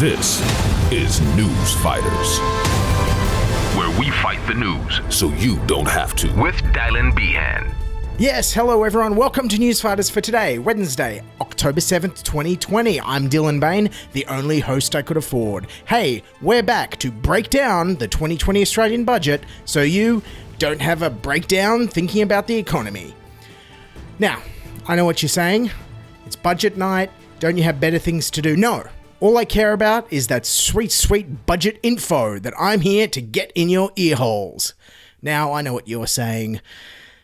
This is Newsfighters, where we fight the news so you don't have to. With Dylan Behan. Yes, hello everyone. Welcome to Newsfighters for today, Wednesday, October 7th, 2020. I'm Dylan Behan, the only host I could afford. Hey, we're back to break down the 2020 Australian budget so you don't have a breakdown thinking about the economy. Now, I know what you're saying. It's budget night. Don't you have better things to do? No. All I care about is that sweet, sweet budget info that I'm here to get in your ear holes. Now, I know what you're saying.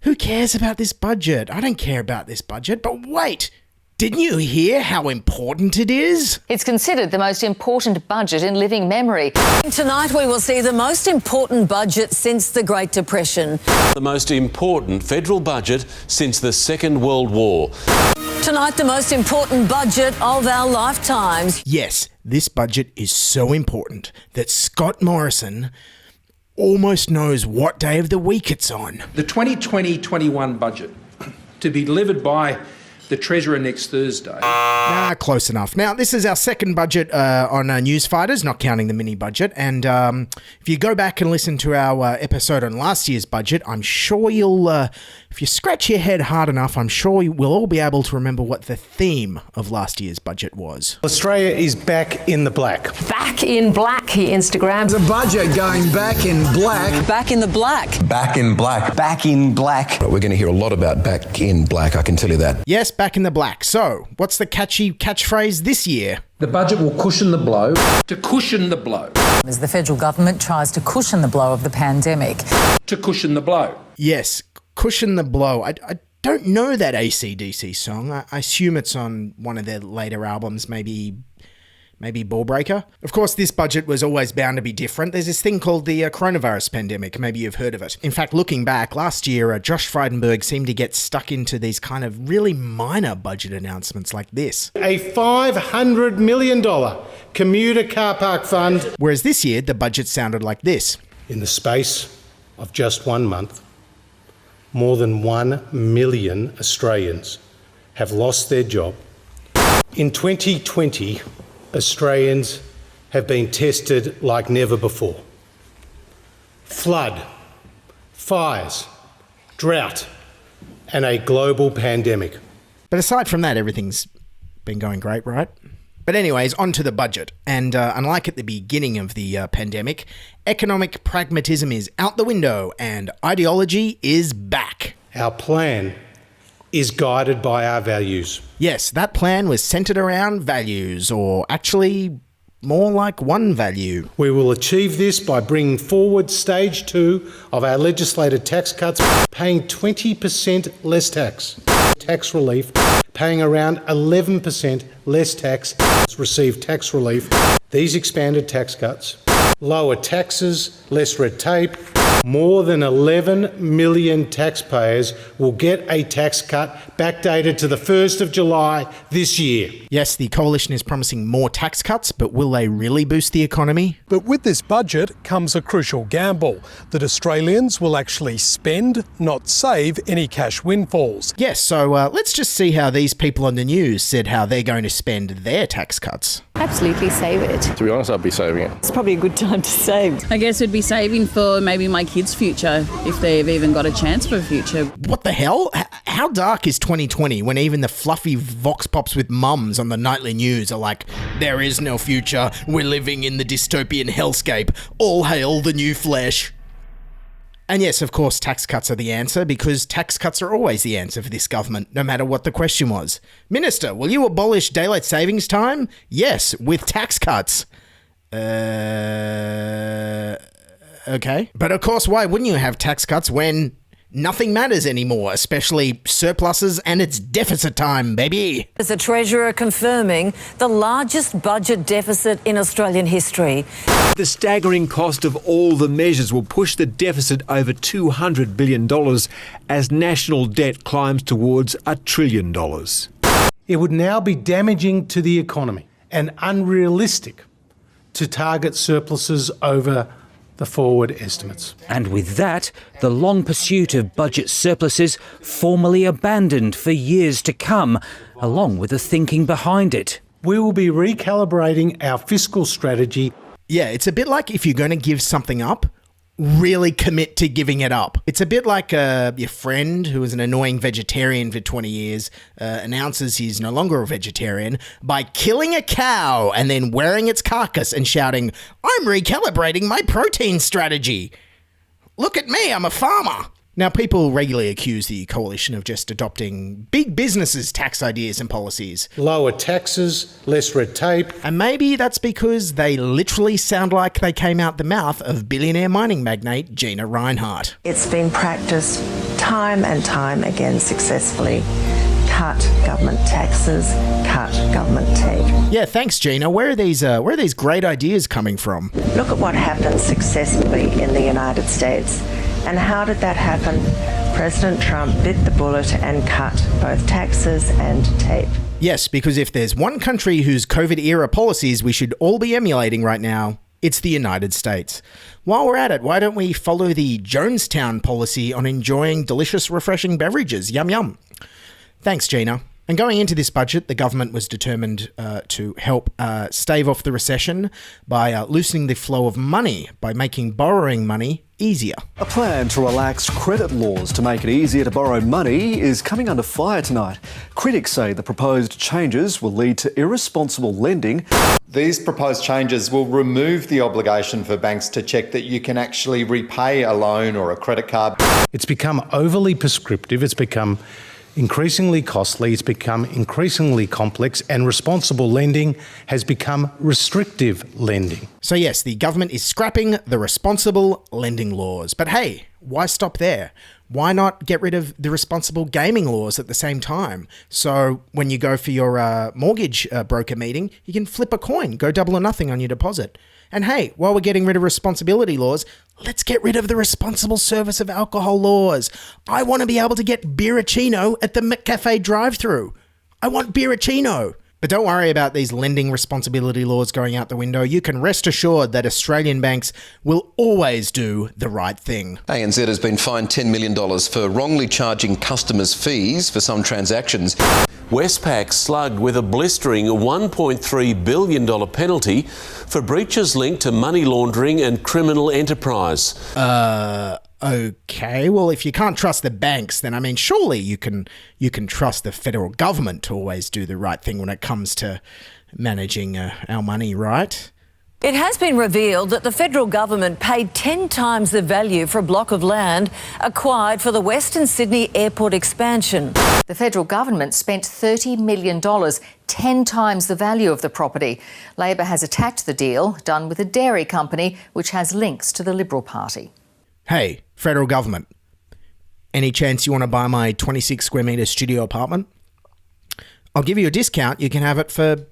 Who cares about this budget? I don't care about this budget. But wait, didn't you hear how important it is? It's considered the most important budget in living memory. Tonight we will see the most important budget since the Great Depression. The most important federal budget since the Second World War. Tonight, the most important budget of our lifetimes. Yes, this budget is so important that Scott Morrison almost knows what day of the week it's on. The 2020-21 budget to be delivered by the Treasurer next Thursday. Close enough. Now, this is our second budget on Newsfighters, not counting the mini budget. And if you go back and listen to our episode on last year's budget, I'm sure you'll, if you scratch your head hard enough, I'm sure we'll all be able to remember what the theme of last year's budget was. Australia is back in the black. Back in black, he Instagrams. The budget going back in black. Back in the black. Back in black. Back in black. We're going to hear a lot about back in black, I can tell you that. Yes, back in the black. So, what's the catchy catchphrase this year? The budget will cushion the blow. To cushion the blow. As the federal government tries to cushion the blow of the pandemic. To cushion the blow. Yes, cushion the blow. I don't know that AC/DC song. I assume it's on one of their later albums, maybe Ball Breaker. Of course, this budget was always bound to be different. There's this thing called the coronavirus pandemic. Maybe you've heard of it. In fact, looking back, last year, Josh Frydenberg seemed to get stuck into these kind of really minor budget announcements like this. A $500 million commuter car park fund. Whereas this year, the budget sounded like this. In the space of just 1 month, more than 1 million Australians have lost their job. In 2020, Australians have been tested like never before. Flood, fires, drought, and a global pandemic. But aside from that, everything's been going great, right? But anyways, on to the budget. And unlike at the beginning of the pandemic, economic pragmatism is out the window and ideology is back. Our plan is guided by our values. Yes, that plan was centered around values, or actually more like one value. We will achieve this by bringing forward stage 2 of our legislated tax cuts, paying 20% less tax. Tax relief, paying around 11% less tax, receive tax relief. These expanded tax cuts, lower taxes, less red tape. More than 11 million taxpayers will get a tax cut backdated to the 1st of July this year. Yes, the coalition is promising more tax cuts, but will they really boost the economy? But with this budget comes a crucial gamble that Australians will actually spend, not save, any cash windfalls. Yes, so let's just see how these people on the news said how they're going to spend their tax cuts. Absolutely save it. To be honest, I'd be saving it. It's probably a good time to save. I guess it'd be saving for maybe my kids' future, if they've even got a chance for a future. What the hell? How dark is 2020 when even the fluffy vox pops with mums on the nightly news are like, there is no future, we're living in the dystopian hellscape, all hail the new flesh. And yes, of course, tax cuts are the answer, because tax cuts are always the answer for this government, no matter what the question was. Minister, will you abolish daylight savings time? Yes, with tax cuts. Okay. But of course, why wouldn't you have tax cuts when nothing matters anymore, especially surpluses and it's deficit time, baby? As the Treasurer confirming the largest budget deficit in Australian history. The staggering cost of all the measures will push the deficit over $200 billion as national debt climbs towards $1 trillion. It would now be damaging to the economy and unrealistic to target surpluses over the forward estimates. And with that, the long pursuit of budget surpluses formally abandoned for years to come, along with the thinking behind it. we will be recalibrating our fiscal strategy. Yeah, it's a bit like if you're going to give something up, really commit to giving it up. It's a bit like your friend who was an annoying vegetarian for 20 years announces he's no longer a vegetarian by killing a cow and then wearing its carcass and shouting, "I'm recalibrating my protein strategy. Look at me, I'm a farmer." Now, people regularly accuse the coalition of just adopting big businesses' tax ideas and policies. Lower taxes, less red tape. And maybe that's because they literally sound like they came out the mouth of billionaire mining magnate Gina Rinehart. It's been practiced time and time again successfully. Cut government taxes, cut government tape. Yeah, thanks, Gina. Where are these great ideas coming from? Look at what happened successfully in the United States. And how did that happen? President Trump bit the bullet and cut both taxes and tape. Yes, because if there's one country whose COVID-era policies we should all be emulating right now, it's the United States. While we're at it, why don't we follow the Jonestown policy on enjoying delicious, refreshing beverages? Yum, yum. Thanks, Gina. And going into this budget, the government was determined to help stave off the recession by loosening the flow of money by making borrowing money easier. A plan to relax credit laws to make it easier to borrow money is coming under fire tonight. Critics say the proposed changes will lead to irresponsible lending. These proposed changes will remove the obligation for banks to check that you can actually repay a loan or a credit card. It's become overly prescriptive. It's become increasingly costly, it's become increasingly complex, and responsible lending has become restrictive lending. So yes, the government is scrapping the responsible lending laws. But hey, why stop there? Why not get rid of the responsible gaming laws at the same time? So when you go for your mortgage broker meeting, you can flip a coin, go double or nothing on your deposit. And hey, while we're getting rid of responsibility laws, let's get rid of the responsible service of alcohol laws. I want to be able to get beericino at the McCafe drive-thru. I want beericino. But don't worry about these lending responsibility laws going out the window. You can rest assured that Australian banks will always do the right thing. ANZ has been fined $10 million for wrongly charging customers fees for some transactions. Westpac slugged with a blistering $1.3 billion penalty for breaches linked to money laundering and criminal enterprise. Okay, well, if you can't trust the banks, then I mean, surely you can trust the federal government to always do the right thing when it comes to managing our money, right? It has been revealed that the federal government paid 10 times the value for a block of land acquired for the Western Sydney airport expansion. The federal government spent $30 million, 10 times the value of the property. Labor has attacked the deal, done with a dairy company which has links to the Liberal Party. Hey, federal government, any chance you want to buy my 26 square metre studio apartment? I'll give you a discount. You can have it for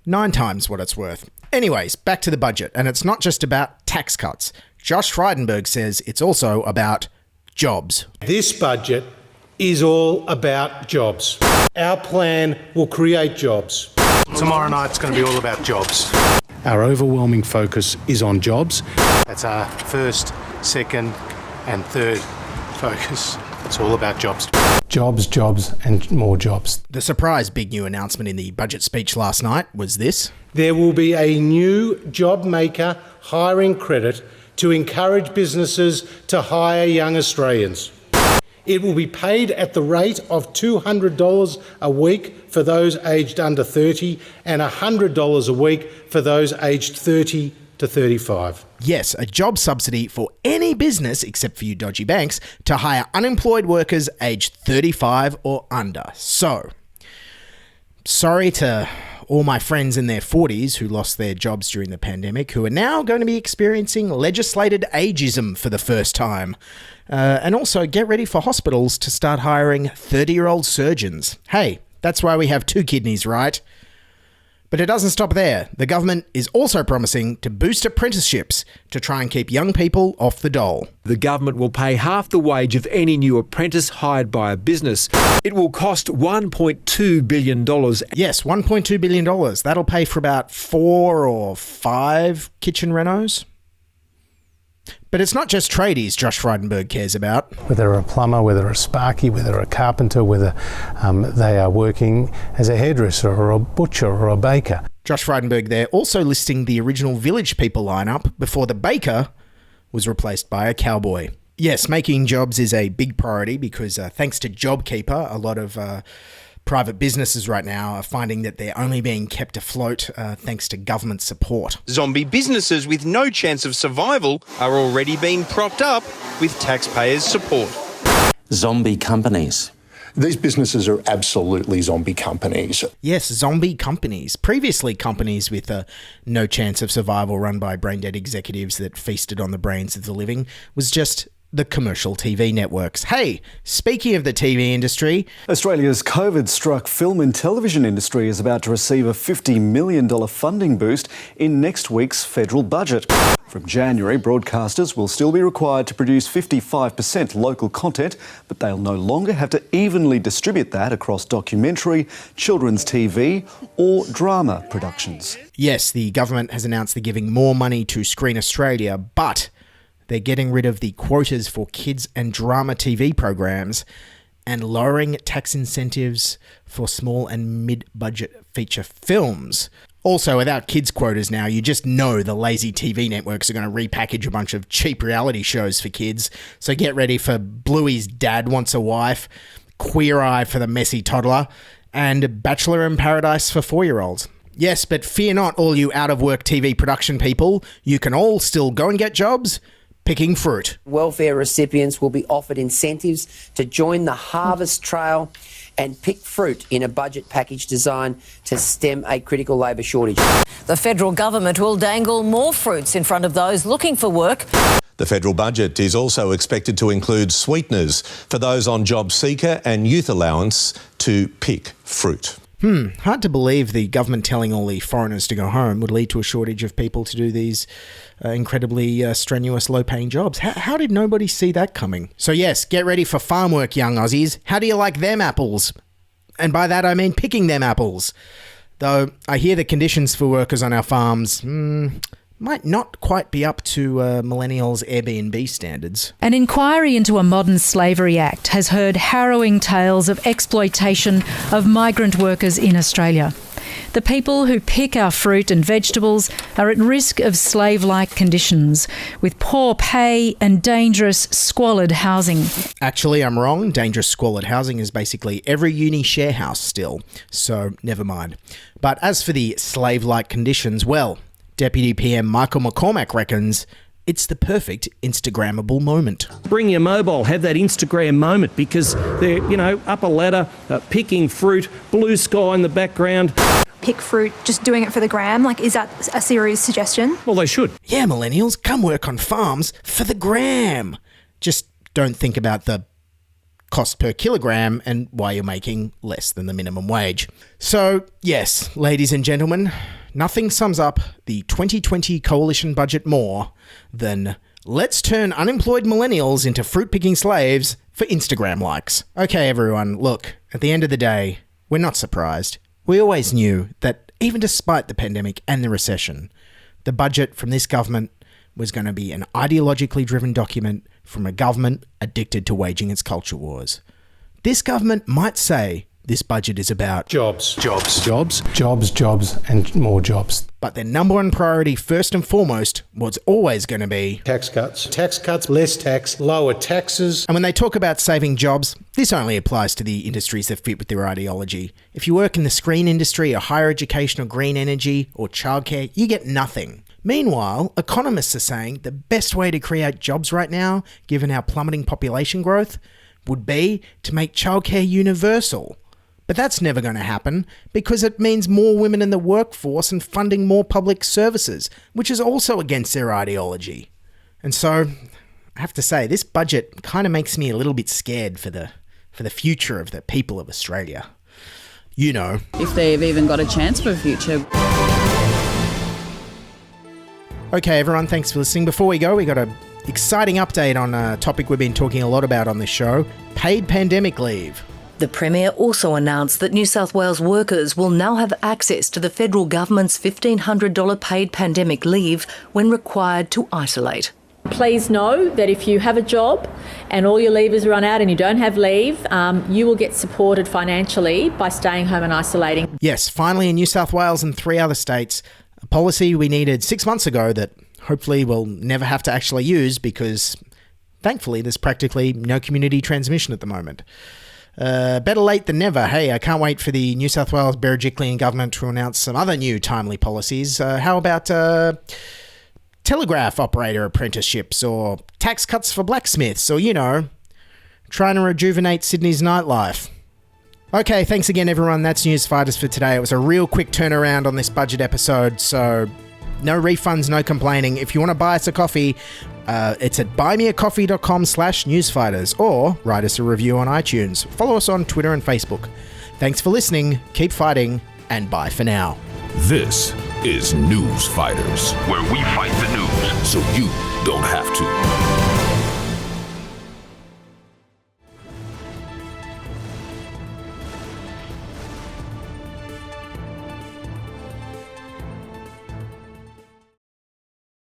9 times what it's worth. Anyways, back to the budget. And it's not just about tax cuts. Josh Frydenberg says it's also about jobs. This budget is all about jobs. Our plan will create jobs. Tomorrow night it's going to be all about jobs. Our overwhelming focus is on jobs. That's our first, second and third focus. It's all about jobs. Jobs, jobs and more jobs. The surprise big new announcement in the budget speech last night was this. There will be a new job maker hiring credit to encourage businesses to hire young Australians. It will be paid at the rate of $200 a week for those aged under 30 and $100 a week for those aged 30 to 35. Yes, a job subsidy for any business, except for you dodgy banks, to hire unemployed workers aged 35 or under. So, sorry to all my friends in their 40s who lost their jobs during the pandemic, who are now going to be experiencing legislated ageism for the first time. And also get ready for hospitals to start hiring 30-year-old surgeons. Hey, that's why we have 2 kidneys, right? But it doesn't stop there. The government is also promising to boost apprenticeships to try and keep young people off the dole. The government will pay half the wage of any new apprentice hired by a business. It will cost $1.2 billion. Yes, $1.2 billion. That'll pay for about 4 or 5 kitchen renos. But it's not just tradies Josh Frydenberg cares about. Whether they're a plumber, whether they're a sparky, whether they're a carpenter, whether they are working as a hairdresser or a butcher or a baker. Josh Frydenberg there also listing the original Village People lineup before the baker was replaced by a cowboy. Yes, making jobs is a big priority because thanks to JobKeeper, a lot of private businesses right now are finding that they're only being kept afloat thanks to government support. Zombie businesses with no chance of survival are already being propped up with taxpayers' support. Zombie companies. These businesses are absolutely zombie companies. Yes, zombie companies. Previously, companies with no chance of survival run by brain-dead executives that feasted on the brains of the living was just the commercial TV networks. Hey, speaking of the TV industry... Australia's COVID-struck film and television industry is about to receive a $50 million funding boost in next week's federal budget. From January, broadcasters will still be required to produce 55% local content, but they'll no longer have to evenly distribute that across documentary, children's TV or drama productions. Yes, the government has announced they're giving more money to Screen Australia, but they're getting rid of the quotas for kids and drama TV programs and lowering tax incentives for small and mid-budget feature films. Also, without kids quotas now, you just know the lazy TV networks are going to repackage a bunch of cheap reality shows for kids. So get ready for Bluey's Dad Wants a Wife, Queer Eye for the Messy Toddler, and Bachelor in Paradise for 4-year-olds. Yes, but fear not, all you out-of-work TV production people. You can all still go and get jobs picking fruit. Welfare recipients will be offered incentives to join the harvest trail and pick fruit in a budget package designed to stem a critical labour shortage. The federal government will dangle more fruits in front of those looking for work. The federal budget is also expected to include sweeteners for those on job seeker and youth allowance to pick fruit. Hard to believe the government telling all the foreigners to go home would lead to a shortage of people to do these incredibly strenuous, low-paying jobs. How did nobody see that coming? So yes, get ready for farm work, young Aussies. How do you like them apples? And by that I mean picking them apples. Though I hear the conditions for workers on our farms might not quite be up to millennials' Airbnb standards. An inquiry into a modern slavery act has heard harrowing tales of exploitation of migrant workers in Australia. The people who pick our fruit and vegetables are at risk of slave-like conditions, with poor pay and dangerous, squalid housing. Actually, I'm wrong. Dangerous, squalid housing is basically every uni share house still, so never mind. But as for the slave-like conditions, well, Deputy PM Michael McCormack reckons it's the perfect Instagrammable moment. Bring your mobile, have that Instagram moment, because they're, up a ladder, picking fruit, blue sky in the background. Pick fruit, just doing it for the gram? Is that a serious suggestion? Well, they should. Yeah, millennials, come work on farms for the gram. Just don't think about the cost per kilogram and why you're making less than the minimum wage. So, yes, ladies and gentlemen, nothing sums up the 2020 coalition budget more than let's turn unemployed millennials into fruit-picking slaves for Instagram likes. Okay, everyone, look, at the end of the day, we're not surprised. We always knew that even despite the pandemic and the recession, the budget from this government was going to be an ideologically driven document from a government addicted to waging its culture wars. This government might say this budget is about jobs, and more jobs. But their number one priority, first and foremost, was always going to be tax cuts, less tax, lower taxes. And when they talk about saving jobs, this only applies to the industries that fit with their ideology. If you work in the screen industry or higher education or green energy or childcare, you get nothing. Meanwhile, economists are saying the best way to create jobs right now, given our plummeting population growth, would be to make childcare universal. But that's never going to happen because it means more women in the workforce and funding more public services, which is also against their ideology. And so, I have to say, this budget kind of makes me a little bit scared for the future of the people of Australia. You know. If they've even got a chance for a future. Okay, everyone, thanks for listening. Before we go, we got an exciting update on a topic we've been talking a lot about on this show, paid pandemic leave. The Premier also announced that New South Wales workers will now have access to the federal government's $1,500 paid pandemic leave when required to isolate. Please know that if you have a job and all your levers run out and you don't have leave, you will get supported financially by staying home and isolating. Yes, finally in New South Wales and 3 other states, a policy we needed 6 months ago that hopefully we'll never have to actually use because thankfully there's practically no community transmission at the moment. Better late than never. Hey, I can't wait for the New South Wales Berejiklian government to announce some other new timely policies. How about telegraph operator apprenticeships or tax cuts for blacksmiths or, trying to rejuvenate Sydney's nightlife? Okay, thanks again, everyone. That's Newsfighters for today. It was a real quick turnaround on this budget episode, so no refunds, no complaining. If you want to buy us a coffee, it's at buymeacoffee.com/newsfighters or write us a review on iTunes. Follow us on Twitter and Facebook. Thanks for listening, keep fighting, and bye for now. This is Newsfighters, where we fight the news so you don't have to.